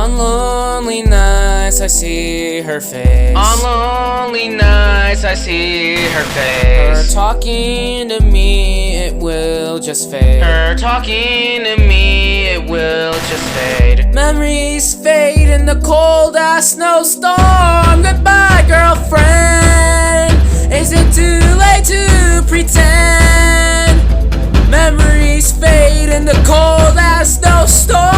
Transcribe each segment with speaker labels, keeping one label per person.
Speaker 1: On lonely nights I see her face.
Speaker 2: On lonely nights I see her
Speaker 1: Her
Speaker 2: face.
Speaker 1: talking to me, it will just fade.
Speaker 2: Her talking to me, it will just fade.
Speaker 1: Memories fade in the cold-ass snowstorm. Goodbye, girlfriend. Is it too late to pretend? Memories fade in the cold-ass snowstorm.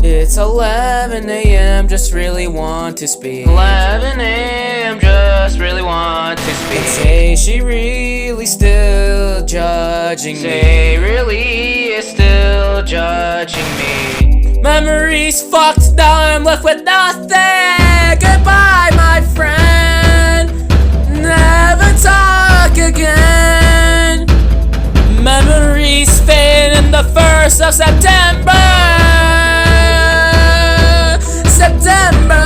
Speaker 1: It's 11 a.m., just really want to speak.
Speaker 2: 11 a.m., just really want to speak.
Speaker 1: Say she really still judging me.
Speaker 2: Say really is still judging me.
Speaker 1: Memories fucked, now I'm left with nothing. Goodbye, my friend. Never talk again. Memories fade in the 1st of September. September.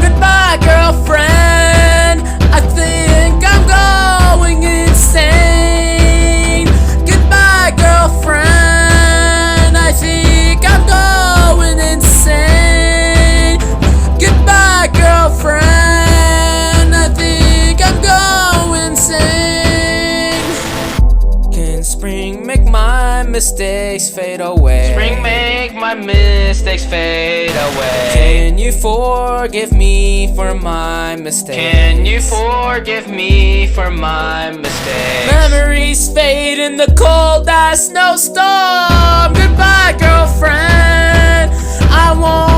Speaker 1: Goodbye, girlfriend. I think I'm going insane. Goodbye, girlfriend. I think I'm going insane. Goodbye, girlfriend. I think I'm going insane. Can spring make my mistakes fade away?
Speaker 2: Spring make my mistakes fade away.
Speaker 1: Can you forgive me for my mistakes?
Speaker 2: Can you forgive me for my mistakes?
Speaker 1: Memories fade in the cold-ass snowstorm. Goodbye, girlfriend. I won't